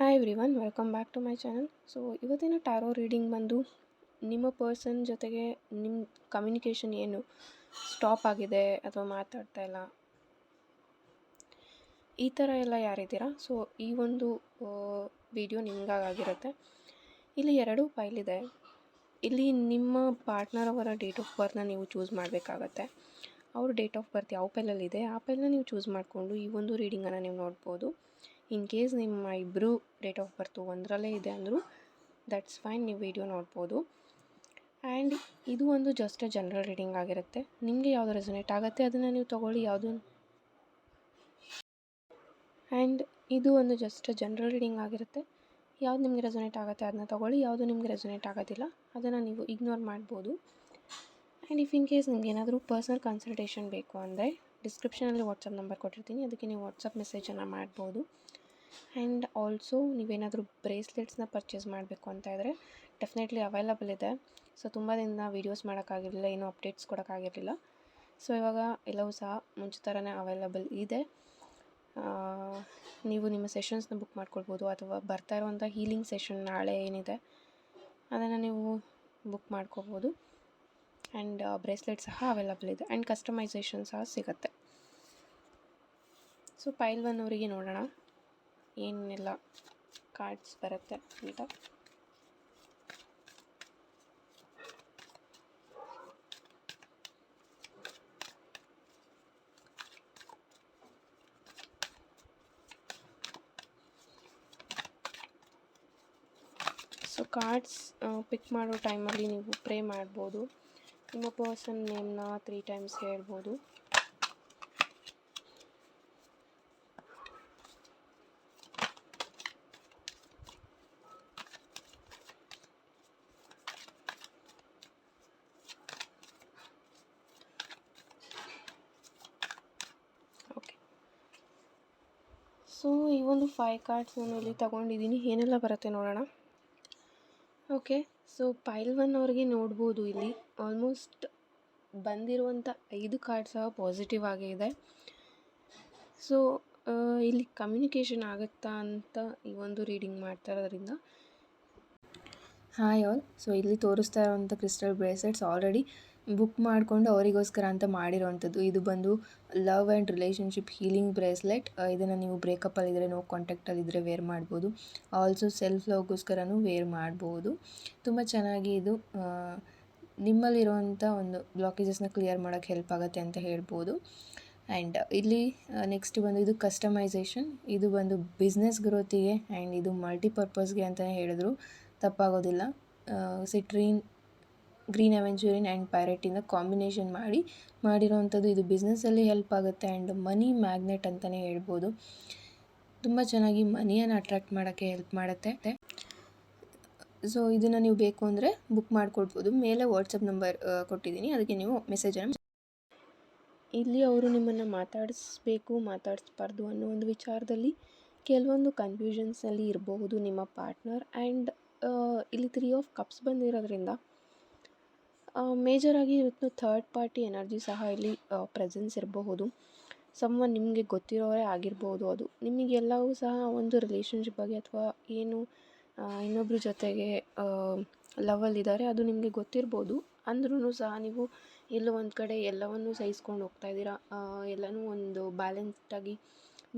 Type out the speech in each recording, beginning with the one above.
Hi everyone, welcome back to my channel. So ಇವತ್ತಿನ tarot reading ಬಂದು ನಿಮ್ಮ person ಜೊತೆಗೆ ನಿಮ್ಮ ಕಮ್ಯುನಿಕೇಷನ್ ಏನು ಸ್ಟಾಪ್ ಆಗಿದೆ ಅಥವಾ ಮಾತಾಡ್ತಾ ಇಲ್ಲ, ಈ ಥರ ಎಲ್ಲ ಯಾರಿದ್ದೀರಾ, ಸೊ ಈ ಒಂದು ವಿಡಿಯೋ ನಿಮಗಾಗಿರುತ್ತೆ. ಇಲ್ಲಿ ಎರಡು ಫೈಲ್ ಇದೆ. ಇಲ್ಲಿ ನಿಮ್ಮ ಪಾರ್ಟ್ನರ್ ಅವರ ಡೇಟ್ ಆಫ್ ಬರ್ತ್ನ ನೀವು ಚೂಸ್ ಮಾಡಬೇಕಾಗತ್ತೆ. ಅವ್ರ ಡೇಟ್ ಆಫ್ ಬರ್ತ್ ಯಾವ ಫೈಲಲ್ಲಿದೆ ಆ ಫೈಲ್ನ ನೀವು ಚೂಸ್ ಮಾಡಿಕೊಂಡು ಈ ಒಂದು ರೀಡಿಂಗನ್ನು ನೀವು ನೋಡ್ಬೋದು. ಇನ್ ಕೇಸ್ ನಿಮ್ಮ ಇಬ್ಬರು ಡೇಟ್ ಆಫ್ ಬರ್ತು ಒಂದರಲ್ಲೇ ಇದೆ ಅಂದರೂ ದಟ್ಸ್ ಫೈನ್, ನೀವು ವಿಡಿಯೋ ನೋಡ್ಬೋದು. ಆ್ಯಂಡ್ ಇದು ಒಂದು ಜಸ್ಟ್ ಜನರಲ್ ರೀಡಿಂಗ್ ಆಗಿರುತ್ತೆ. ನಿಮಗೆ ಯಾವುದು ರೆಸೊನೇಟ್ ಆಗುತ್ತೆ ಅದನ್ನು ನೀವು ತೊಗೊಳ್ಳಿ. ಆ್ಯಂಡ್ ಇದು ಒಂದು ಜಸ್ಟ್ ಜನರಲ್ ರೀಡಿಂಗ್ ಆಗಿರುತ್ತೆ. ಯಾವುದು ನಿಮಗೆ ರೆಸೊನೇಟ್ ಆಗುತ್ತೆ ಅದನ್ನ ತೊಗೊಳ್ಳಿ, ಯಾವುದು ನಿಮಗೆ ರೆಸೊನೇಟ್ ಆಗೋದಿಲ್ಲ ಅದನ್ನು ನೀವು ಇಗ್ನೋರ್ ಮಾಡ್ಬೋದು. ಆ್ಯಂಡ್ ಇಫ್ ಇನ್ ಕೇಸ್ ನಿಮ್ಗೆ ಏನಾದರೂ ಪರ್ಸನಲ್ ಕನ್ಸಲ್ಟೇಷನ್ ಬೇಕು ಅಂದರೆ ಡಿಸ್ಕ್ರಿಪ್ಷನಲ್ಲಿ ವಾಟ್ಸಪ್ ನಂಬರ್ ಕೊಟ್ಟಿರ್ತೀನಿ, ಅದಕ್ಕೆ ನೀವು ವಾಟ್ಸಪ್ ಮೆಸೇಜನ್ನು ಮಾಡ್ಬೋದು. ಆ್ಯಂಡ್ ಆಲ್ಸೋ ನೀವೇನಾದರೂ ಬ್ರೇಸ್ಲೆಟ್ಸ್ನ ಪರ್ಚೇಸ್ ಮಾಡಬೇಕು ಅಂತ ಇದ್ದರೆ ಡೆಫಿನೆಟ್ಲಿ ಅವೈಲಬಲ್ ಇದೆ. ಸೊ ತುಂಬ ದಿನ ವೀಡಿಯೋಸ್ ಮಾಡೋಕ್ಕಾಗಿರಲಿಲ್ಲ, ಏನೂ ಅಪ್ಡೇಟ್ಸ್ ಕೊಡೋಕ್ಕಾಗಿರಲಿಲ್ಲ. ಸೊ ಇವಾಗ ಎಲ್ಲವೂ ಸಹ ಮುಂಚೆ ಥರನೇ ಅವೈಲಬಲ್ ಇದೆ. ನೀವು ನಿಮ್ಮ ಸೆಷನ್ಸ್ನ ಬುಕ್ ಮಾಡ್ಕೊಳ್ಬೋದು, ಅಥವಾ ಬರ್ತಾ ಇರುವಂಥ ಹೀಲಿಂಗ್ ಸೆಷನ್ ನಾಳೆ ಏನಿದೆ ಅದನ್ನು ನೀವು ಬುಕ್ ಮಾಡ್ಕೋಬೋದು. ಆ್ಯಂಡ್ ಬ್ರೇಸ್ಲೆಟ್ ಸಹ ಅವೈಲಬಲ್ ಇದೆ ಆ್ಯಂಡ್ ಕಸ್ಟಮೈಸೇಷನ್ ಸಹ ಸಿಗುತ್ತೆ. ಸೊ ಪೈಲ್ 1 ಅವರಿಗೆ ನೋಡೋಣ ಏನೆಲ್ಲ ಕಾರ್ಡ್ಸ್ ಬರುತ್ತೆ ಅಂತ. ಸೊ ಕಾರ್ಡ್ಸ್ ಪಿಕ್ ಮಾಡೋ ಟೈಮಲ್ಲಿ ನೀವು ಪ್ರೇ ಮಾಡ್ಬೋದು. ನಿಮ್ಮ ಪರ್ಸನ್ ನೇಮ್ನ 3 ಟೈಮ್ಸ್ ಹೇಳ್ಬೋದು. ಓಕೆ, ಸೊ ಈ ಒಂದು 5 ಕಾರ್ಡ್ಸ್ ನಾನು ಇಲ್ಲಿ ತೊಗೊಂಡಿದ್ದೀನಿ. ಏನೆಲ್ಲ ಬರುತ್ತೆ ನೋಡೋಣ. ಓಕೆ, ಸೊ ಪೈಲ್ 1 ಅವ್ರಿಗೆ ನೋಡ್ಬೋದು ಇಲ್ಲಿ ಆಲ್ಮೋಸ್ಟ್ ಬಂದಿರುವಂಥ 5 ಕಾರ್ಡ್ ಸಹ ಪಾಸಿಟಿವ್ ಆಗೇ ಇದೆ. ಸೊ ಇಲ್ಲಿ ಕಮ್ಯುನಿಕೇಷನ್ ಆಗುತ್ತಾ ಅಂತ ಈ ಒಂದು ರೀಡಿಂಗ್ ಮಾಡ್ತಾ ಇರೋದ್ರಿಂದ. ಹಾಯ್ ಆಲ್, ಸೊ ಇಲ್ಲಿ ತೋರಿಸ್ತಾ ಇರೋವಂಥ ಕ್ರಿಸ್ಟಲ್ ಬ್ರೇಸ್ಲೆಟ್ಸ್ ಆಲ್ರೆಡಿ ಬುಕ್ ಮಾಡಿಕೊಂಡು ಅವರಿಗೋಸ್ಕರ ಅಂತ ಮಾಡಿರೋವಂಥದ್ದು. ಇದು ಬಂದು love and relationship healing bracelet. ಇದನ್ನು ನೀವು ಬ್ರೇಕಪ್ಪಲ್ಲಿದ್ದರೆ, ನೋ ಕಾಂಟ್ಯಾಕ್ಟಲ್ಲಿದ್ದರೆ ವೇರ್ ಮಾಡ್ಬೋದು. ಆಲ್ಸೋ ಸೆಲ್ಫ್ ಲವ್ಗೋಸ್ಕರನೂ ವೇರ್ ಮಾಡ್ಬೋದು. ತುಂಬ ಚೆನ್ನಾಗಿ ಇದು ನಿಮ್ಮಲ್ಲಿರುವಂಥ ಒಂದು ಬ್ಲಾಕೇಜಸ್ನ ಕ್ಲಿಯರ್ ಮಾಡೋಕ್ಕೆ ಹೆಲ್ಪ್ ಆಗುತ್ತೆ ಅಂತ ಹೇಳ್ಬೋದು. ಆ್ಯಂಡ್ ಇಲ್ಲಿ ನೆಕ್ಸ್ಟ್ ಬಂದು ಇದು ಕಸ್ಟಮೈಸೇಷನ್. ಇದು ಬಂದು ಬಿಸ್ನೆಸ್ ಗ್ರೋತಿಗೆ ಆ್ಯಂಡ್ ಇದು ಮಲ್ಟಿಪರ್ಪಸ್ಗೆ ಅಂತಲೇ ಹೇಳಿದ್ರು ತಪ್ಪಾಗೋದಿಲ್ಲ. ಸಿಟ್ರೀನ್, ಗ್ರೀನ್ ಅವೆಂಚೂರಿನ್ ಆ್ಯಂಡ್ ಪ್ಯಾರೆಟಿಂದ ಕಾಂಬಿನೇಷನ್ ಮಾಡಿರೋವಂಥದ್ದು. ಇದು ಬಿಸ್ನೆಸ್ಸಲ್ಲಿ ಹೆಲ್ಪ್ ಆಗುತ್ತೆ ಆ್ಯಂಡ್ ಮನಿ ಮ್ಯಾಗ್ನೆಟ್ ಅಂತಲೇ ಹೇಳ್ಬೋದು. ತುಂಬ ಚೆನ್ನಾಗಿ ಮನಿಯನ್ನು ಅಟ್ರ್ಯಾಕ್ಟ್ ಮಾಡೋಕ್ಕೆ ಹೆಲ್ಪ್ ಮಾಡುತ್ತೆ. ಸೊ ಇದನ್ನು ನೀವು ಬೇಕು ಅಂದರೆ ಬುಕ್ ಮಾಡ್ಕೊಳ್ಬೋದು. ಮೇಲೆ ವಾಟ್ಸಪ್ ನಂಬರ್ ಕೊಟ್ಟಿದ್ದೀನಿ, ಅದಕ್ಕೆ ನೀವು ಮೆಸೇಜನ್ನು. ಇಲ್ಲಿ ಅವರು ನಿಮ್ಮನ್ನು ಮಾತಾಡಿಸ್ಬೇಕು ಮಾತಾಡಿಸ್ಬಾರ್ದು ಅನ್ನೋ ಒಂದು ವಿಚಾರದಲ್ಲಿ ಕೆಲವೊಂದು ಕನ್ಫ್ಯೂಷನ್ಸಲ್ಲಿ ಇರಬಹುದು ನಿಮ್ಮ ಪಾರ್ಟ್ನರ್. ಆ್ಯಂಡ್ ಇಲ್ಲಿ 3 ಆಫ್ ಕಪ್ಸ್ ಬಂದಿರೋದ್ರಿಂದ ಮೇಜರಾಗಿ ಇವತ್ತು ಥರ್ಡ್ ಪಾರ್ಟಿ ಎನರ್ಜಿ ಸಹ ಇಲ್ಲಿ ಪ್ರೆಸೆನ್ಸ್ ಇರಬಹುದು. ಸಮ್ವನ್ ನಿಮಗೆ ಗೊತ್ತಿರೋರೇ ಆಗಿರ್ಬೋದು. ಅದು ನಿಮಗೆಲ್ಲವೂ ಸಹ ಒಂದು ರಿಲೇಷನ್ಶಿಪ್ ಬಗ್ಗೆ ಅಥವಾ ಏನು ಇನ್ನೊಬ್ಬರ ಜೊತೆಗೆ ಲವಲ್ಲಿದ್ದಾರೆ ಅದು ನಿಮಗೆ ಗೊತ್ತಿರ್ಬೋದು. ಅಂದ್ರೂ ಸಹ ನೀವು ಎಲ್ಲೋ ಒಂದು ಕಡೆ ಎಲ್ಲವನ್ನೂ ಸಹಿಸ್ಕೊಂಡು ಹೋಗ್ತಾಯಿದ್ದೀರಾ, ಎಲ್ಲನೂ ಒಂದು ಬ್ಯಾಲೆನ್ಸ್ಡಾಗಿ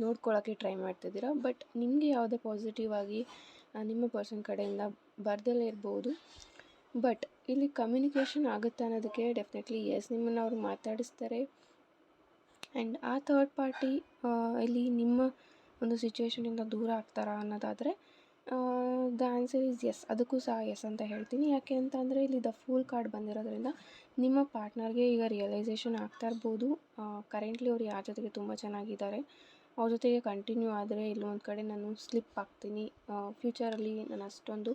ನೋಡ್ಕೊಳ್ಳೋಕ್ಕೆ ಟ್ರೈ ಮಾಡ್ತಿದ್ದೀರಾ. ಬಟ್ ನಿಮಗೆ ಯಾವುದೇ ಪಾಸಿಟಿವ್ ಆಗಿ ನಿಮ್ಮ ಪರ್ಸನ್ ಕಡೆಯಿಂದ ಬರ್ದಲ್ಲೇ ಇರ್ಬೋದು. ಬಟ್ ಇಲ್ಲಿ ಕಮ್ಯುನಿಕೇಷನ್ ಆಗುತ್ತೆ ಅನ್ನೋದಕ್ಕೆ ಡೆಫಿನೆಟ್ಲಿ ಎಸ್, ನಿಮ್ಮನ್ನು ಅವ್ರು ಮಾತಾಡಿಸ್ತಾರೆ. ಆ್ಯಂಡ್ ಆ ಥರ್ಡ್ ಪಾರ್ಟಿ ಇಲ್ಲಿ ನಿಮ್ಮ ಒಂದು ಸಿಚುವೇಷನಿಂದ ದೂರ ಆಗ್ತಾರಾ ಅನ್ನೋದಾದರೆ ದ ಆನ್ಸರ್ ಈಸ್ ಎಸ್. ಅದಕ್ಕೂ ಸಹ ಎಸ್ ಅಂತ ಹೇಳ್ತೀನಿ. ಯಾಕೆ ಅಂತ ಅಂದರೆ ಇಲ್ಲಿ ದ ಫೂಲ್ ಕಾರ್ಡ್ ಬಂದಿರೋದ್ರಿಂದ ನಿಮ್ಮ ಪಾರ್ಟ್ನರ್ಗೆ ಈಗ ರಿಯಲೈಸೇಷನ್ ಆಗ್ತಾ ಇರ್ಬೋದು. ಕರೆಂಟ್ಲಿ ಅವ್ರು ಯಾರ ಜೊತೆಗೆ ತುಂಬ ಚೆನ್ನಾಗಿದ್ದಾರೆ, ಅವ್ರ ಜೊತೆಗೆ ಕಂಟಿನ್ಯೂ ಆದರೆ ಇಲ್ಲೊಂದು ಕಡೆ ನಾನು ಸ್ಲಿಪ್ ಆಗ್ತೀನಿ, ಫ್ಯೂಚರಲ್ಲಿ ನಾನು ಅಷ್ಟೊಂದು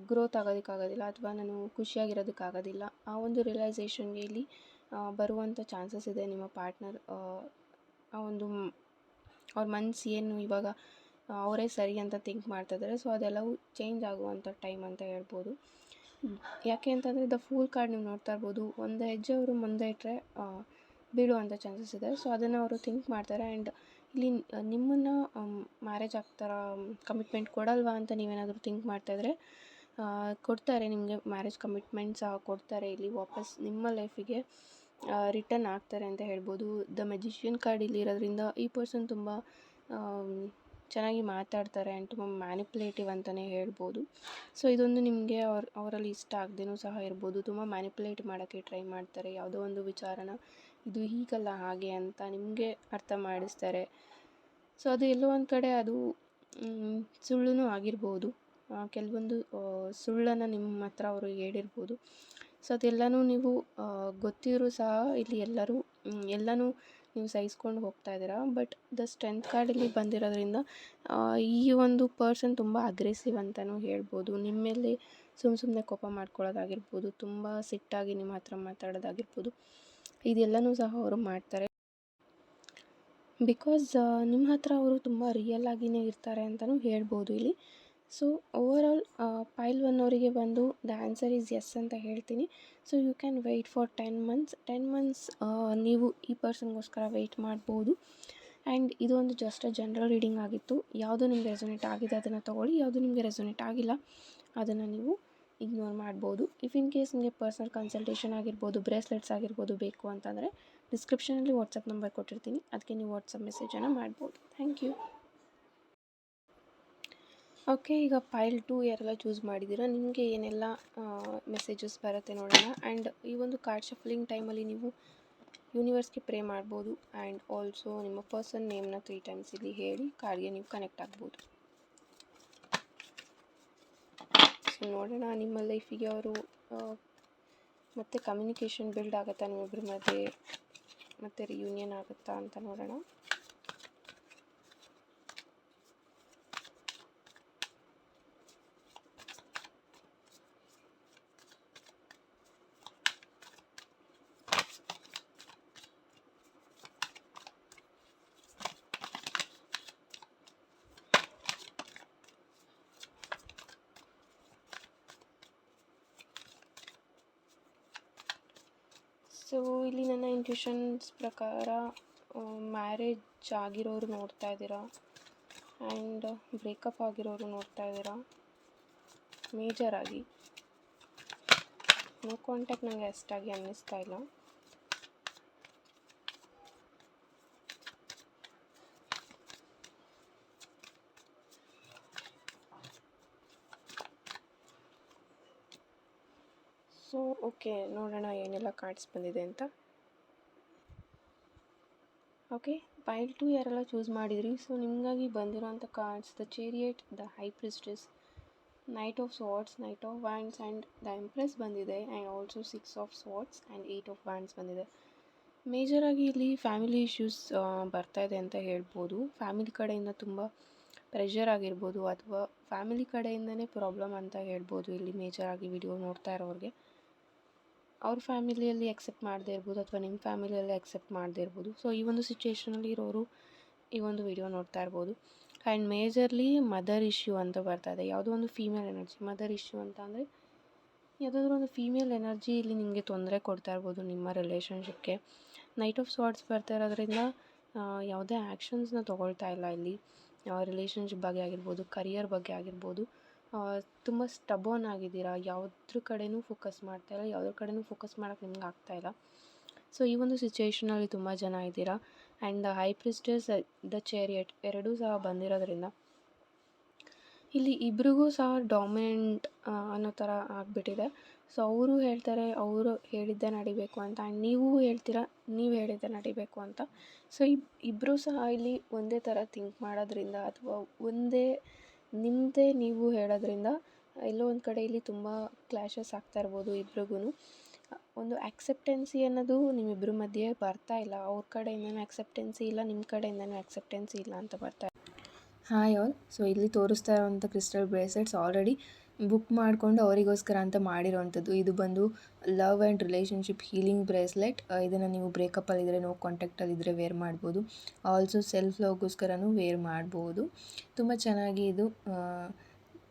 ಗ್ರೋತ್ ಆಗೋದಕ್ಕಾಗೋದಿಲ್ಲ ಅಥವಾ ನಾನು ಖುಷಿಯಾಗಿರೋದಕ್ಕಾಗೋದಿಲ್ಲ, ಆ ಒಂದು ರಿಯಲೈಸೇಷನ್ಗೆ ಇಲ್ಲಿ ಬರುವಂಥ ಚಾನ್ಸಸ್ ಇದೆ. ನಿಮ್ಮ ಪಾರ್ಟ್ನರ್ ಆ ಒಂದು ಅವ್ರ ಮನಸ್ಸು ಏನು ಇವಾಗ ಅವರೇ ಸರಿ ಅಂತ ಥಿಂಕ್ ಮಾಡ್ತಾಯಿದ್ದಾರೆ. ಸೊ ಅದೆಲ್ಲವೂ ಚೇಂಜ್ ಆಗುವಂಥ ಟೈಮ್ ಅಂತ ಹೇಳ್ಬೋದು. ಯಾಕೆ ಅಂತಂದರೆ ದ ಫೂಲ್ ಕಾರ್ಡ್ ನೀವು ನೋಡ್ತಾ ಇರ್ಬೋದು, ಒಂದು ಹೆಜ್ಜೆ ಅವರು ಮುಂದೆ ಇಟ್ಟರೆ ಬೀಳುವಂಥ ಚಾನ್ಸಸ್ ಇದೆ. ಸೊ ಅದನ್ನು ಅವರು ಥಿಂಕ್ ಮಾಡ್ತಾರೆ. ಆ್ಯಂಡ್ ಇಲ್ಲಿ ನಿಮ್ಮನ್ನು ಮ್ಯಾರೇಜ್ ಆಗ್ತಾರಾ, ಕಮಿಟ್ಮೆಂಟ್ ಕೊಡಲ್ವಾ ಅಂತ ನೀವೇನಾದರೂ ಥಿಂಕ್ ಮಾಡ್ತಾಯಿದ್ರೆ ಕೊಡ್ತಾರೆ. ನಿಮಗೆ ಮ್ಯಾರೇಜ್ ಕಮಿಟ್ಮೆಂಟ್ ಸಹ ಕೊಡ್ತಾರೆ. ಇಲ್ಲಿ ವಾಪಸ್ ನಿಮ್ಮ ಲೈಫಿಗೆ ರಿಟರ್ನ್ ಆಗ್ತಾರೆ ಅಂತ ಹೇಳ್ಬೋದು. ದ ಮೆಜಿಷಿಯನ್ ಕಾರ್ಡ್ ಇಲ್ಲಿ ಇರೋದ್ರಿಂದ ಈ ಪರ್ಸನ್ ತುಂಬ ಚೆನ್ನಾಗಿ ಮಾತಾಡ್ತಾರೆ ಆ್ಯಂಡ್ ತುಂಬ ಮ್ಯಾನಿಪುಲೇಟಿವ್ ಅಂತಲೇ ಹೇಳ್ಬೋದು. ಸೊ ಇದೊಂದು ನಿಮಗೆ ಅವರಲ್ಲಿ ಇಷ್ಟ ಆಗದೇನೂ ಸಹ ಇರ್ಬೋದು. ತುಂಬ ಮ್ಯಾನಿಪುಲೇಟ್ ಮಾಡೋಕ್ಕೆ ಟ್ರೈ ಮಾಡ್ತಾರೆ. ಯಾವುದೋ ಒಂದು ವಿಚಾರನ ಇದು ಹೀಗಲ್ಲ ಹಾಗೆ ಅಂತ ನಿಮಗೆ ಅರ್ಥ ಮಾಡಿಸ್ತಾರೆ. ಸೊ ಅದು ಎಲ್ಲೋ ಒಂದು ಕಡೆ ಅದು ಸುಳ್ಳು ಆಗಿರ್ಬೋದು. ಕೆಲವೊಂದು ಸುಳ್ಳನ್ನು ನಿಮ್ಮ ಹತ್ರ ಅವರು ಹೇಳಿರ್ಬೋದು. ಸೊ ಅದೆಲ್ಲನೂ ನೀವು ಗೊತ್ತಿದ್ರೂ ಸಹ ಇಲ್ಲಿ ಎಲ್ಲನೂ ನೀವು ಸಹಿಸ್ಕೊಂಡು ಹೋಗ್ತಾ ಇದ್ದೀರಾ. ಬಟ್ ದ ಸ್ಟ್ರೆಂತ್ ಕಾರ್ಡ್ ಇಲ್ಲಿ ಬಂದಿರೋದ್ರಿಂದ ಈ ಒಂದು ಪರ್ಸನ್ ತುಂಬ ಅಗ್ರೆಸಿವ್ ಅಂತಲೂ ಹೇಳ್ಬೋದು. ನಿಮ್ಮ ಮೇಲೆ ಸುಮ್ಮನೆ ಕೋಪ ಮಾಡ್ಕೊಳ್ಳೋದಾಗಿರ್ಬೋದು, ತುಂಬ ಸಿಟ್ಟಾಗಿ ನಿಮ್ಮ ಹತ್ರ ಮಾತಾಡೋದಾಗಿರ್ಬೋದು, ಇದೆಲ್ಲನೂ ಸಹ ಅವರು ಮಾಡ್ತಾರೆ. ಬಿಕಾಸ್ ನಿಮ್ಮ ಹತ್ರ ಅವರು ತುಂಬ ರಿಯಲ್ ಆಗಿಯೇ ಇರ್ತಾರೆ ಅಂತಲೂ ಹೇಳ್ಬೋದು ಇಲ್ಲಿ. ಸೊ ಓವರಾಲ್ ಪೈಲ್ 1 ಅವರಿಗೆ ಬಂದು ದ ಆನ್ಸರ್ ಈಸ್ ಎಸ್ ಅಂತ ಹೇಳ್ತೀನಿ. So you can wait for 10 months ನೀವು ಈ ಪರ್ಸನ್ಗೋಸ್ಕರ ವೆಯ್ಟ್ ಮಾಡ್ಬೋದು. ಆ್ಯಂಡ್ ಇದು ಒಂದು ಜಸ್ಟ್ ಜನರಲ್ ರೀಡಿಂಗ್ ಆಗಿತ್ತು. ಯಾವುದು ನಿಮಗೆ ರೆಸೊನೇಟ್ ಆಗಿದೆ ಅದನ್ನು ತೊಗೊಳ್ಳಿ, ಯಾವುದು ನಿಮಗೆ ರೆಸೊನೇಟ್ ಆಗಿಲ್ಲ ಅದನ್ನು ನೀವು ಇಗ್ನೋರ್ ಮಾಡ್ಬೋದು. ಇಫ್ ಇನ್ ಕೇಸ್ ನಿಮಗೆ ಪರ್ಸನಲ್ ಕನ್ಸಲ್ಟೇಷನ್ ಆಗಿರ್ಬೋದು, ಬ್ರೇಸ್ಲೆಟ್ಸ್ ಆಗಿರ್ಬೋದು ಬೇಕು ಅಂತಂದರೆ ಡಿಸ್ಕ್ರಿಪ್ಷನಲ್ಲಿ ವಾಟ್ಸಪ್ ನಂಬರ್ ಕೊಟ್ಟಿರ್ತೀನಿ, ಅದಕ್ಕೆ ನೀವು ವಾಟ್ಸಪ್ ಮೆಸೇಜನ್ನು ಮಾಡ್ಬೋದು. Thank you. ಓಕೆ, ಈಗ ಪೈಲ್ 2 ಯಾರೆಲ್ಲ ಚೂಸ್ ಮಾಡಿದ್ದೀರಾ ನಿಮಗೆ ಏನೆಲ್ಲ ಮೆಸೇಜಸ್ ಬರುತ್ತೆ ನೋಡೋಣ. ಆ್ಯಂಡ್ ಈ ಒಂದು ಕಾರ್ಡ್ ಶಫಲಿಂಗ್ ಟೈಮಲ್ಲಿ ನೀವು ಯೂನಿವರ್ಸ್ಗೆ ಪ್ರೇ ಮಾಡ್ಬೋದು. ಆ್ಯಂಡ್ ಆಲ್ಸೋ ನಿಮ್ಮ ಪರ್ಸನ್ ನೇಮ್ನ 3 ಟೈಮ್ಸ್ ಇಲ್ಲಿ ಹೇಳಿ ಕಾರ್ಡ್ಗೆ ನೀವು ಕನೆಕ್ಟ್ ಆಗ್ಬೋದು. ಸೊ ನೋಡೋಣ ನಿಮ್ಮ ಲೈಫಿಗೆ ಅವರು ಮತ್ತೆ ಕಮ್ಯುನಿಕೇಷನ್ ಬಿಲ್ಡ್ ಆಗುತ್ತಾ ನಿಮ್ಮಿಬ್ಬರ ಮಧ್ಯೆ, ಮತ್ತು ರಿಯೂನಿಯನ್ ಆಗುತ್ತಾ ಅಂತ ನೋಡೋಣ. ಸೊ ಇಲ್ಲಿ ನನ್ನ ಇಂಟ್ಯೂಷನ್ಸ್ ಪ್ರಕಾರ ಮ್ಯಾರೇಜ್ ಆಗಿರೋರು ನೋಡ್ತಾ ಇದ್ದೀರಾ, ಆ್ಯಂಡ್ ಬ್ರೇಕಪ್ ಆಗಿರೋರು ನೋಡ್ತಾ ಇದ್ದೀರಾ. ಮೇಜರಾಗಿ ನೋ ಕಾಂಟ್ಯಾಕ್ಟ್ ನನಗೆ ಅಷ್ಟಾಗಿ ಅನ್ನಿಸ್ತಾ ಇಲ್ಲ. ಸೊ ಓಕೆ, ನೋಡೋಣ ಏನೆಲ್ಲ ಕಾರ್ಡ್ಸ್ ಬಂದಿದೆ ಅಂತ. ಓಕೆ, ಪೈಲ್ 2 ಯಾರೆಲ್ಲ ಚೂಸ್ ಮಾಡಿದ್ರಿ, ಸೊ ನಿಮಗಾಗಿ ಬಂದಿರೋಂಥ cards the chariot, the high priestess, knight of swords, knight of wands and the empress ಬಂದಿದೆ. And also 6 of swords and 8 of wands ಬಂದಿದೆ. ಮೇಜರಾಗಿ ಇಲ್ಲಿ ಫ್ಯಾಮಿಲಿ ಇಶ್ಯೂಸ್ ಬರ್ತಾ ಇದೆ ಅಂತ ಹೇಳ್ಬೋದು. ಫ್ಯಾಮಿಲಿ ಕಡೆಯಿಂದ ತುಂಬ ಪ್ರೆಷರ್ ಆಗಿರ್ಬೋದು, ಅಥವಾ ಫ್ಯಾಮಿಲಿ ಕಡೆಯಿಂದನೇ ಪ್ರಾಬ್ಲಮ್ ಅಂತ ಹೇಳ್ಬೋದು. ಇಲ್ಲಿ ಮೇಜರಾಗಿ ವಿಡಿಯೋ ನೋಡ್ತಾ ಇರೋರಿಗೆ ಅವ್ರ ಫ್ಯಾಮಿಲಿಯಲ್ಲಿ ಎಕ್ಸೆಪ್ಟ್ ಮಾಡದೇ ಇರ್ಬೋದು, ಅಥವಾ ನಿಮ್ಮ ಫ್ಯಾಮಿಲಿಯಲ್ಲಿ ಎಕ್ಸೆಪ್ಟ್ ಮಾಡದೇ ಇರ್ಬೋದು. ಸೊ ಈ ಒಂದು ಸಿಚುವೇಷನಲ್ಲಿ ಇರೋರು ಈ ಒಂದು ವಿಡಿಯೋ ನೋಡ್ತಾ ಇರ್ಬೋದು. ಆ್ಯಂಡ್ ಮೇಜರ್ಲಿ ಮದರ್ ಇಶ್ಯೂ ಅಂತ ಬರ್ತಾ ಇದೆ. ಯಾವುದೋ ಒಂದು ಫೀಮೇಲ್ ಎನರ್ಜಿ. ಮದರ್ ಇಶ್ಯೂ ಅಂತ ಅಂದರೆ ಯಾವುದಾದ್ರೂ ಒಂದು ಫೀಮೇಲ್ ಎನರ್ಜಿ ಇಲ್ಲಿ ನಿಮಗೆ ತೊಂದರೆ ಕೊಡ್ತಾ ಇರ್ಬೋದು ನಿಮ್ಮ ರಿಲೇಷನ್ಶಿಪ್ಗೆ. ನೈಟ್ ಆಫ್ ಸ್ವಾರ್ಡ್ಸ್ ಬರ್ತಾ ಇರೋದ್ರಿಂದ ಯಾವುದೇ ಆ್ಯಕ್ಷನ್ಸ್ನ ತೊಗೊಳ್ತಾ ಇಲ್ಲ ಇಲ್ಲಿ. ರಿಲೇಷನ್ಶಿಪ್ ಬಗ್ಗೆ ಆಗಿರ್ಬೋದು, ಕರಿಯರ್ ಬಗ್ಗೆ ಆಗಿರ್ಬೋದು, ತುಂಬ ಸ್ಟಬೋನ್ ಆಗಿದ್ದೀರಾ. ಯಾವುದ್ರ ಕಡೆನೂ ಫೋಕಸ್ ಮಾಡ್ತಾಯಿಲ್ಲ, ಯಾವುದ್ರ ಕಡೆನೂ ಫೋಕಸ್ ಮಾಡೋಕ್ಕೆ ನಿಮ್ಗೆ ಆಗ್ತಾಯಿಲ್ಲ. ಸೊ ಈ ಒಂದು ಸಿಚುವೇಷನಲ್ಲಿ ತುಂಬ ಜನ ಇದ್ದೀರಾ. ಆ್ಯಂಡ್ ದ ಹೈ ಪ್ರಿಸ್ಟೆಸ್, ದ ಚೇರಿಯಟ್ ಎರಡೂ ಸಹ ಬಂದಿರೋದ್ರಿಂದ ಇಲ್ಲಿ ಇಬ್ರಿಗೂ ಸಹ ಡಾಮಿನೆಂಟ್ ಅನ್ನೋ ಥರ ಆಗಿಬಿಟ್ಟಿದೆ. ಸೊ ಅವರು ಹೇಳ್ತಾರೆ ಅವರು ಹೇಳಿದ್ದೇ ನಡಿಬೇಕು ಅಂತ, ಆ್ಯಂಡ್ ನೀವು ಹೇಳ್ತೀರಾ ನೀವು ಹೇಳಿದ್ದೇ ನಡಿಬೇಕು ಅಂತ. ಸೊ ಇಬ್ಬರೂ ಸಹ ಇಲ್ಲಿ ಒಂದೇ ಥರ ಥಿಂಕ್ ಮಾಡೋದ್ರಿಂದ, ಅಥವಾ ನಿಮ್ಮದೇ ನೀವು ಹೇಳೋದ್ರಿಂದ ಎಲ್ಲೋ ಒಂದು ಕಡೆ ಇಲ್ಲಿ ತುಂಬ ಕ್ಲ್ಯಾಶಸ್ ಆಗ್ತಾ ಇರ್ಬೋದು ಇಬ್ರಿಗೂ. ಒಂದು ಆಕ್ಸೆಪ್ಟೆನ್ಸಿ ಅನ್ನೋದು ನಿಮ್ಮಿಬ್ಬರ ಮಧ್ಯೆ ಬರ್ತಾ ಇಲ್ಲ. ಅವ್ರ ಕಡೆಯಿಂದನೂ ಆಕ್ಸೆಪ್ಟೆನ್ಸಿ ಇಲ್ಲ, ನಿಮ್ಮ ಕಡೆಯಿಂದನೂ ಆಕ್ಸೆಪ್ಟೆನ್ಸಿ ಇಲ್ಲ ಅಂತ ಬರ್ತಾ ಇದೆ. Hi all. ಸೊ ಇಲ್ಲಿ ತೋರಿಸ್ತಾ ಇರೋವಂಥ ಕ್ರಿಸ್ಟಲ್ ಬ್ರೇಸ್ಲೆಟ್ಸ್ ಆಲ್ರೆಡಿ ಬುಕ್ ಮಾಡಿಕೊಂಡು ಅವರಿಗೋಸ್ಕರ ಅಂತ ಮಾಡಿರೋವಂಥದ್ದು. ಇದು ಬಂದು love and relationship healing bracelet. ಇದನ್ನು ನೀವು ಬ್ರೇಕಪ್ಪಲ್ಲಿದ್ದರೆ, ನೋ ಕಾಂಟ್ಯಾಕ್ಟಲ್ಲಿದ್ದರೆ ವೇರ್ ಮಾಡ್ಬೋದು. ಆಲ್ಸೋ ಸೆಲ್ಫ್ ಲವ್ಗೋಸ್ಕರನೂ ವೇರ್ ಮಾಡ್ಬೋದು. ತುಂಬ ಚೆನ್ನಾಗಿ ಇದು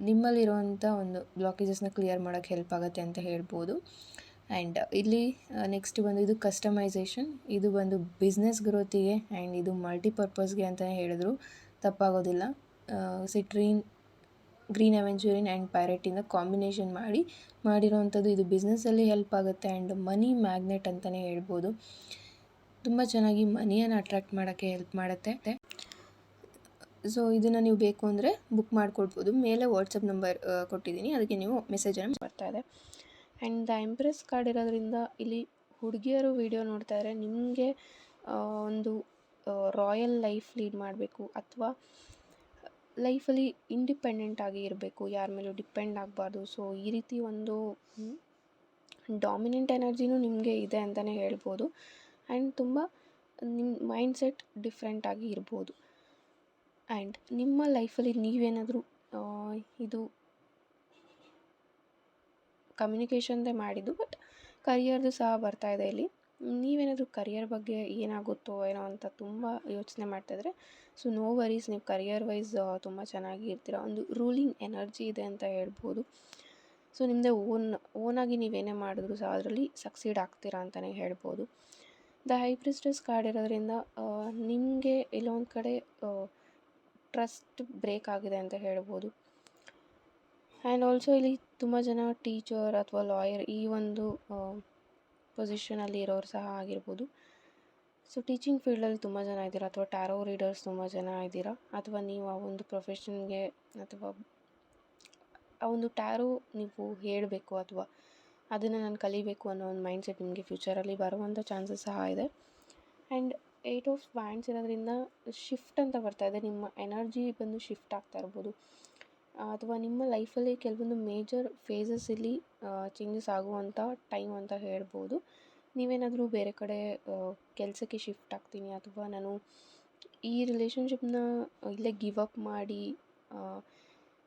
ನಿಮ್ಮಲ್ಲಿರುವಂಥ ಒಂದು ಬ್ಲಾಕೇಜಸ್ನ ಕ್ಲಿಯರ್ ಮಾಡೋಕ್ಕೆ ಹೆಲ್ಪ್ ಆಗುತ್ತೆ ಅಂತ ಹೇಳ್ಬೋದು. ಆ್ಯಂಡ್ ಇಲ್ಲಿ ನೆಕ್ಸ್ಟ್ ಬಂದು ಇದು ಕಸ್ಟಮೈಸೇಷನ್. ಇದು ಬಂದು ಬಿಸ್ನೆಸ್ ಗ್ರೋತಿಗೆ ಆ್ಯಂಡ್ ಇದು ಮಲ್ಟಿಪರ್ಪಸ್ಗೆ ಅಂತಲೇ ಹೇಳಿದ್ರು ತಪ್ಪಾಗೋದಿಲ್ಲ. ಸಿಟ್ರೀನ್, ಗ್ರೀನ್ ಅವೆಂಚೂರಿನ್ ಆ್ಯಂಡ್ ಪೈರೆಟಿಂದ ಕಾಂಬಿನೇಷನ್ ಮಾಡಿರೋವಂಥದ್ದು. ಇದು ಬಿಸ್ನೆಸ್ಸಲ್ಲಿ ಹೆಲ್ಪ್ ಆಗುತ್ತೆ ಆ್ಯಂಡ್ ಮನಿ ಮ್ಯಾಗ್ನೆಟ್ ಅಂತಲೇ ಹೇಳ್ಬೋದು. ತುಂಬ ಚೆನ್ನಾಗಿ ಮನಿಯನ್ನು ಅಟ್ರ್ಯಾಕ್ಟ್ ಮಾಡೋಕ್ಕೆ ಹೆಲ್ಪ್ ಮಾಡುತ್ತೆ. ಸೊ ಇದನ್ನು ನೀವು ಬೇಕು ಅಂದರೆ ಬುಕ್ ಮಾಡ್ಕೊಳ್ಬೋದು. ಮೇಲೆ ವಾಟ್ಸಪ್ ನಂಬರ್ ಕೊಟ್ಟಿದ್ದೀನಿ, ಅದಕ್ಕೆ ನೀವು ಮೆಸೇಜನ್ನು ಬರ್ತಾಯಿದೆ. ಆ್ಯಂಡ್ ದ ಎಂಪ್ರೆಸ್ ಕಾರ್ಡ್ ಇರೋದ್ರಿಂದ ಇಲ್ಲಿ ಹುಡುಗಿಯರು ವಿಡಿಯೋ ನೋಡ್ತಾ ಇದ್ದಾರೆ. ನಿಮಗೆ ಒಂದು ರಾಯಲ್ ಲೈಫ್ ಲೀಡ್ ಮಾಡಬೇಕು ಅಥವಾ ಲೈಫಲ್ಲಿ ಇಂಡಿಪೆಂಡೆಂಟ್ ಆಗಿ ಇರಬೇಕು, ಯಾರ ಮೇಲೂ ಡಿಪೆಂಡ್ ಆಗಬಾರ್ದು. ಸೊ ಈ ರೀತಿ ಒಂದು ಡಾಮಿನೆಂಟ್ ಎನರ್ಜಿನೂ ನಿಮಗೆ ಇದೆ ಅಂತಲೇ ಹೇಳ್ಬೋದು. ಆ್ಯಂಡ್ ತುಂಬ ನಿಮ್ಮ ಮೈಂಡ್ಸೆಟ್ ಡಿಫ್ರೆಂಟಾಗಿ ಇರ್ಬೋದು. ಆ್ಯಂಡ್ ನಿಮ್ಮ ಲೈಫಲ್ಲಿ ನೀವೇನಾದರೂ ಇದು ಕಮ್ಯುನಿಕೇಷನ್ದೇ ಮಾಡಿದ್ದು, ಬಟ್ ಕರಿಯರ್ದು ಸಹ ಬರ್ತಾಯಿದೆ ಇಲ್ಲಿ. ನೀವೇನಾದರೂ ಕರಿಯರ್ ಬಗ್ಗೆ ಏನಾಗುತ್ತೋ ಏನೋ ಅಂತ ತುಂಬ ಯೋಚನೆ ಮಾಡ್ತಾಯಿದ್ರೆ, ಸೊ ನೋ ವರೀಸ್, ನೀವು ಕರಿಯರ್ ವೈಸ್ ತುಂಬ ಚೆನ್ನಾಗಿ ಇರ್ತೀರ. ಒಂದು ರೂಲಿಂಗ್ ಎನರ್ಜಿ ಇದೆ ಅಂತ ಹೇಳ್ಬೋದು. ಸೊ ನಿಮ್ಮದೇ ಓನಾಗಿ ನೀವೇನೇ ಮಾಡಿದ್ರು ಸಹ ಅದರಲ್ಲಿ ಸಕ್ಸೀಡ್ ಆಗ್ತೀರಾ ಅಂತಲೇ ಹೇಳ್ಬೋದು. ದ ಹೈ ಪ್ರಿಸ್ಟೆಸ್ ಕಾರ್ಡ್ ಇರೋದ್ರಿಂದ ನಿಮಗೆ ಎಲ್ಲೊಂದು ಕಡೆ ಟ್ರಸ್ಟ್ ಬ್ರೇಕ್ ಆಗಿದೆ ಅಂತ ಹೇಳ್ಬೋದು. ಆ್ಯಂಡ್ ಆಲ್ಸೋ ಇಲ್ಲಿ ತುಂಬ ಜನ ಟೀಚರ್ ಅಥವಾ ಲಾಯರ್ ಈ ಒಂದು ಪೊಸಿಷನಲ್ಲಿ ಇರೋರು ಸಹ ಆಗಿರ್ಬೋದು. ಸೊ ಟೀಚಿಂಗ್ ಫೀಲ್ಡಲ್ಲಿ ತುಂಬ ಜನ ಇದ್ದೀರಾ, ಅಥವಾ ಟ್ಯಾರೋ ರೀಡರ್ಸ್ ತುಂಬ ಜನ ಇದ್ದೀರಾ, ಅಥವಾ ನೀವು ಆ ಒಂದು ಪ್ರೊಫೆಷನ್ಗೆ ಅಥವಾ ಆ ಒಂದು ಟ್ಯಾರೋ ನೀವು ಹೇಳಬೇಕು ಅಥವಾ ಅದನ್ನು ನಾನು ಕಲಿಬೇಕು ಅನ್ನೋ ಒಂದು ಮೈಂಡ್ಸೆಟ್ ನಿಮಗೆ ಫ್ಯೂಚರಲ್ಲಿ ಬರುವಂಥ ಚಾನ್ಸಸ್ ಸಹ ಇದೆ. ಆ್ಯಂಡ್ 8 ಆಫ್ ವ್ಯಾಂಡ್ಸ್ ಇರೋದ್ರಿಂದ ಶಿಫ್ಟ್ ಅಂತ ಬರ್ತಾಯಿದೆ. ನಿಮ್ಮ ಎನರ್ಜಿ ಬಂದು ಶಿಫ್ಟ್ ಆಗ್ತಾ ಇರ್ಬೋದು, ಅಥವಾ ನಿಮ್ಮ ಲೈಫಲ್ಲಿ ಕೆಲವೊಂದು ಮೇಜರ್ ಫೇಸಸ್ ಇಲ್ಲಿ ಚೇಂಜಸ್ ಆಗುವಂಥ ಟೈಮ್ ಅಂತ ಹೇಳ್ಬೋದು. ನೀವೇನಾದರೂ ಬೇರೆ ಕಡೆ ಕೆಲಸಕ್ಕೆ ಶಿಫ್ಟ್ ಆಗ್ತೀನಿ, ಅಥವಾ ನಾನು ಈ ರಿಲೇಷನ್ಶಿಪ್ನ ಇಲ್ಲೇ ಗಿವ್ ಅಪ್ ಮಾಡಿ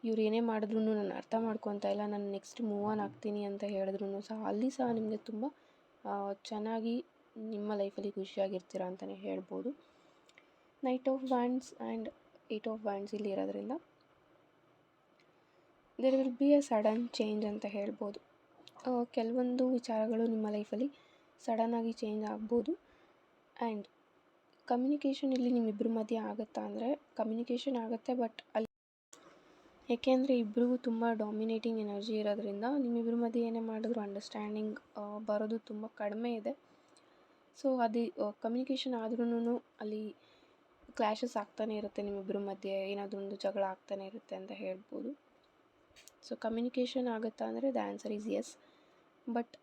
ಇವ್ರು ಏನೇ ಮಾಡಿದ್ರು ನಾನು ಅರ್ಥ ಮಾಡ್ಕೊತಾ ಇಲ್ಲ, ನಾನು ನೆಕ್ಸ್ಟ್ ಮೂವ್ ಆನ್ ಆಗ್ತೀನಿ ಅಂತ ಹೇಳಿದ್ರು ಸಹ ಅಲ್ಲಿ ಸಹ ನಿಮಗೆ ತುಂಬ ಚೆನ್ನಾಗಿ ನಿಮ್ಮ ಲೈಫಲ್ಲಿ ಖುಷಿಯಾಗಿರ್ತೀರ ಅಂತಲೇ ಹೇಳ್ಬೋದು. Knight of wands and 8 of wands ಇಲ್ಲಿ ಇರೋದ್ರಿಂದ there will be a sudden change ಅಂತ ಹೇಳ್ಬೋದು. ಕೆಲವೊಂದು ವಿಚಾರಗಳು ನಿಮ್ಮ ಲೈಫಲ್ಲಿ ಸಡನ್ನಾಗಿ ಚೇಂಜ್ ಆಗ್ಬೋದು. ಆ್ಯಂಡ್ ಕಮ್ಯುನಿಕೇಷನ್ ಇಲ್ಲಿ ನಿಮ್ಮಿಬ್ಬರ ಮಧ್ಯೆ ಆಗುತ್ತಾ ಅಂದರೆ ಕಮ್ಯುನಿಕೇಷನ್ ಆಗುತ್ತೆ, ಬಟ್ ಅಲ್ಲಿ ಏಕೆಂದರೆ ಇಬ್ಬರಿಗೂ ತುಂಬ ಡಾಮಿನೇಟಿಂಗ್ ಎನರ್ಜಿ ಇರೋದ್ರಿಂದ ನಿಮ್ಮಿಬ್ಬರ ಮಧ್ಯೆ ಏನೇ ಮಾಡಿದ್ರು ಅಂಡರ್ಸ್ಟ್ಯಾಂಡಿಂಗ್ ಬರೋದು ತುಂಬ ಕಡಿಮೆ ಇದೆ. ಸೊ ಅದು ಕಮ್ಯುನಿಕೇಷನ್ ಆದ್ರೂ ಅಲ್ಲಿ ಕ್ಲ್ಯಾಶಸ್ ಆಗ್ತಾನೆ ಇರುತ್ತೆ, ನಿಮ್ಮಿಬ್ಬರ ಮಧ್ಯೆ ಏನಾದರೂ ಒಂದು ಜಗಳ ಆಗ್ತಾನೆ ಇರುತ್ತೆ ಅಂತ ಹೇಳ್ಬೋದು. ಸೊ ಕಮ್ಯುನಿಕೇಷನ್ ಆಗುತ್ತಾ ಅಂದರೆ the answer is yes, but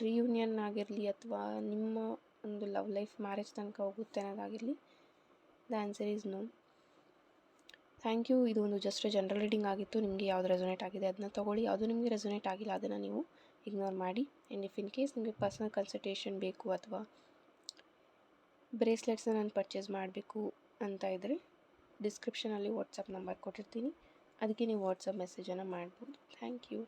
reunion ಆಗಿರಲಿ ಅಥವಾ ನಿಮ್ಮ ಒಂದು ಲವ್ ಲೈಫ್ ಮ್ಯಾರೇಜ್ ತನಕ ಹೋಗುತ್ತೆ ಅನ್ನೋದಾಗಿರಲಿ, the answer is no. Thank you. ಇದು ಒಂದು ಜಸ್ಟ್ ಜನರಲ್ ರೀಡಿಂಗ್ ಆಗಿತ್ತು. ನಿಮಗೆ ಯಾವುದು ರೆಸೊನೇಟ್ ಆಗಿದೆ ಅದನ್ನ ತೊಗೊಳ್ಳಿ, ಯಾವುದು ನಿಮಗೆ ರೆಸೊನೇಟ್ ಆಗಿಲ್ಲ ಅದನ್ನು ನೀವು ಇಗ್ನೋರ್ ಮಾಡಿ. ಆ್ಯಂಡ್ ಇಫ್ ಇನ್ ಕೇಸ್ ನಿಮಗೆ ಪರ್ಸನಲ್ ಕನ್ಸಲ್ಟೇಷನ್ ಬೇಕು ಅಥವಾ ಬ್ರೇಸ್ಲೆಟ್ಸ್ನ ನಾನು ಪರ್ಚೇಸ್ ಮಾಡಬೇಕು ಅಂತ ಇದ್ದರೆ ಡಿಸ್ಕ್ರಿಪ್ಷನಲ್ಲಿ ವಾಟ್ಸಪ್ ನಂಬರ್ ಕೊಟ್ಟಿರ್ತೀನಿ, ಅದಕ್ಕೆ ನೀವು ವಾಟ್ಸಪ್ ಮೆಸೇಜನ್ನು ಮಾಡ್ಬೋದು. Thank you.